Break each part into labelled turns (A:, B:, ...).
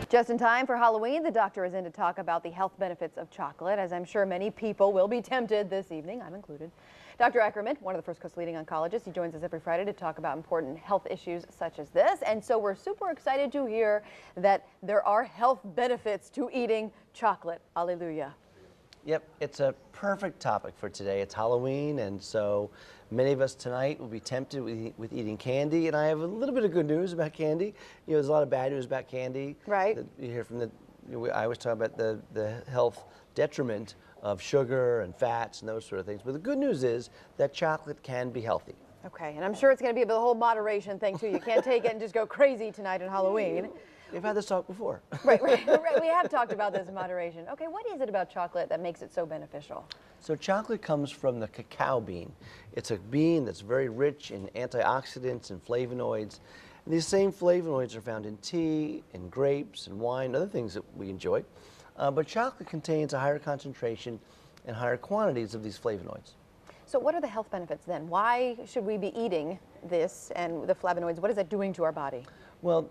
A: Just in time for Halloween, the doctor is in to talk about the health benefits of chocolate, as I'm sure many people will be tempted this evening, I'm included. Dr. Ackerman, one of the First Coast leading oncologists, he joins us every Friday to talk about important health issues such as this. And so we're super excited to hear that there are health benefits to eating chocolate. Hallelujah.
B: Yep, it's a perfect topic for today. It's Halloween, and so many of us tonight will be tempted with eating candy. And I have a little bit of good news about candy. You know, there's a lot of bad news about candy.
A: Right.
B: You hear from I always talk about the health detriment of sugar and fats and those sort of things. But the good news is that chocolate can be healthy.
A: Okay, and I'm sure it's going to be the whole moderation thing too. You can't take it and just go crazy tonight on Halloween.
B: We've had this talk before.
A: Right. We have talked about this in moderation. Okay, what is it about chocolate that makes it so beneficial?
B: So chocolate comes from the cacao bean. It's a bean that's very rich in antioxidants and flavonoids. And these same flavonoids are found in tea, in grapes, and wine, other things that we enjoy. But chocolate contains a higher concentration and higher quantities of these flavonoids.
A: So what are the health benefits then? Why should we be eating this and the flavonoids? What is that doing to our body?
B: Well,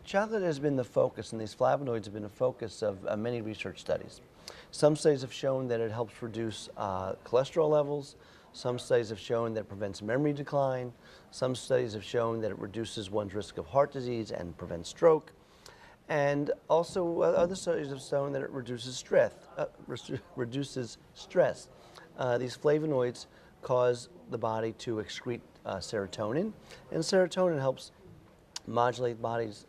B: chocolate has been the focus, and these flavonoids have been the focus of many research studies. Some studies have shown that it helps reduce cholesterol levels. Some studies have shown that it prevents memory decline. Some studies have shown that it reduces one's risk of heart disease and prevents stroke. And also other studies have shown that it reduces stress. These flavonoids cause the body to excrete serotonin, and serotonin helps modulate the body's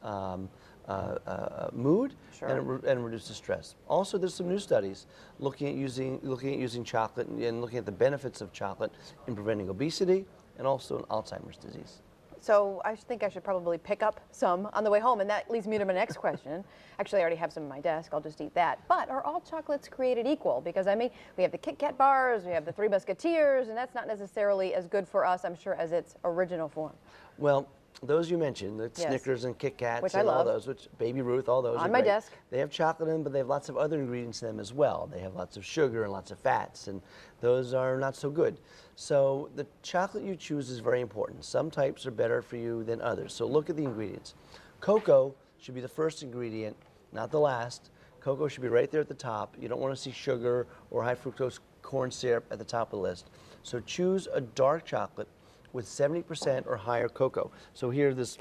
B: mood.
A: Sure.
B: and reduces stress. Also, there's some new studies looking at using chocolate and looking at the benefits of chocolate in preventing obesity and also in Alzheimer's disease.
A: So I think I should probably pick up some on the way home, and that leads me to my next question. Actually, I already have some in my desk. I'll just eat that. But are all chocolates created equal? Because I mean, we have the Kit Kat bars, we have the Three Musketeers, and that's not necessarily as good for us, I'm sure, as its original form.
B: Well, those you mentioned, the
A: Yes.
B: Snickers and Kit Kats
A: Which
B: and
A: I
B: all
A: love.
B: those, which Baby Ruth, all those
A: On
B: are
A: my
B: great.
A: desk.
B: They have chocolate in them, but they have lots of other ingredients in them as well. They have lots of sugar and lots of fats, and those are not so good. So the chocolate you choose is very important. Some types are better for you than others. So look at the ingredients. Cocoa should be the first ingredient, not the last. Cocoa should be right there at the top. You don't want to see sugar or high fructose corn syrup at the top of the list. So choose a dark chocolate with 70% or higher cocoa. So here this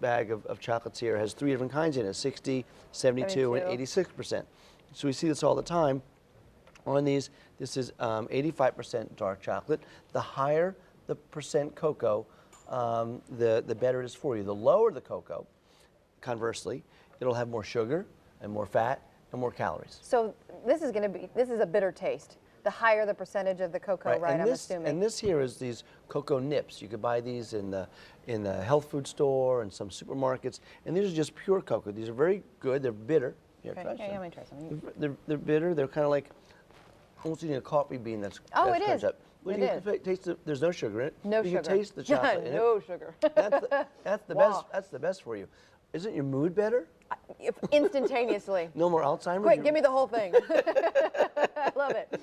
B: bag of chocolates here has 3 different kinds in it, 60, 72, and 86%. So we see this all the time on these. This is 85% dark chocolate. The higher the percent cocoa, the better it is for you. The lower the cocoa, conversely, it'll have more sugar and more fat and more calories.
A: So this is a bitter taste. The higher the percentage of the cocoa, right, I'm assuming.
B: And this here is these cocoa nips. You could buy these in the health food store and some supermarkets. And these are just pure cocoa. These are very good. They're bitter.
A: Okay, I'm going to try something.
B: They're bitter. They're kind of like almost eating a coffee bean that's
A: Oh, it is.
B: up. Well,
A: It is.
B: Taste there's no sugar in it.
A: No
B: you
A: sugar.
B: can taste the chocolate in it.
A: No sugar.
B: That's the
A: Wow.
B: best. That's the best for you. Isn't your mood better?
A: Instantaneously.
B: No more Alzheimer's?
A: Quick, give me the whole thing. I love it.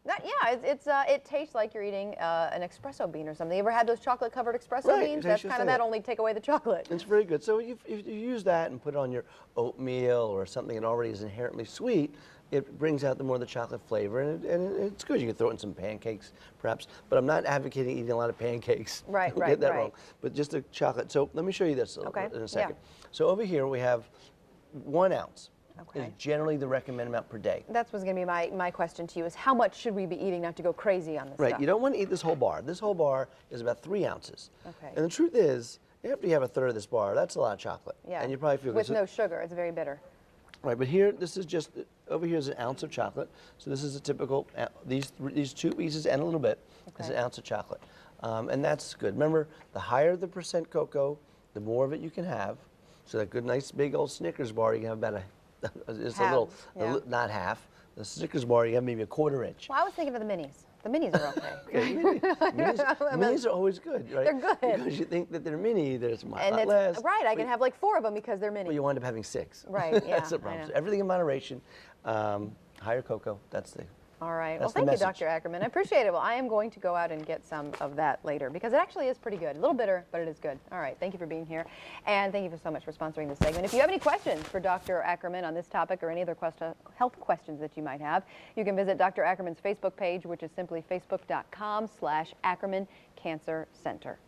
A: It tastes like you're eating an espresso bean or something. You ever had those chocolate-covered espresso
B: Right,
A: beans?
B: it
A: That's
B: tastes
A: kind of
B: like
A: that,
B: that.
A: only take away the chocolate.
B: It's very good. So if you use that and put it on your oatmeal or something that already is inherently sweet, it brings out the more of the chocolate flavor, and it's good. You can throw it in some pancakes, perhaps. But I'm not advocating eating a lot of pancakes.
A: Right,
B: Don't get that wrong. But just the chocolate. So let me show you this in a second.
A: Yeah.
B: So over here we have 1 ounce.
A: Okay.
B: Is generally the recommended amount per day.
A: That's what's going to be my question to you, is how much should we be eating not to go crazy on this
B: Right.
A: stuff?
B: You don't want to eat this whole bar. This whole bar is about 3 ounces.
A: Okay.
B: And the truth is, after you have a third of this bar, that's a lot of chocolate.
A: Yeah.
B: And you probably feel
A: with
B: good.
A: no sugar. It's very bitter.
B: Right, but here, this is just, over here is an ounce of chocolate. So this is a typical, these 2 pieces and a little bit is an ounce of chocolate. And that's good. Remember, the higher the percent cocoa, the more of it you can have. So that good, nice, big old Snickers bar, you can have about just
A: Half,
B: a little,
A: yeah.
B: not half. The Snickers bar, you have maybe a 1/4 inch.
A: Well, I was thinking of the minis. The minis are okay.
B: Okay, minis are always good, right?
A: They're good.
B: Because you think that they're mini, there's a lot
A: And
B: less.
A: right, I can have like 4 of them because they're mini.
B: But you wind up having 6.
A: Right, yeah,
B: That's the
A: I
B: problem.
A: know.
B: So everything in moderation. Higher cocoa, that's the
A: All right.
B: That's
A: Well,
B: the
A: thank you,
B: message.
A: Dr. Ackerman. I appreciate it. Well, I am going to go out and get some of that later because it actually is pretty good. A little bitter, but it is good. All right. Thank you for being here. And thank you so much for sponsoring this segment. If you have any questions for Dr. Ackerman on this topic or any other health questions that you might have, you can visit Dr. Ackerman's Facebook page, which is simply facebook.com/Ackerman Cancer Center.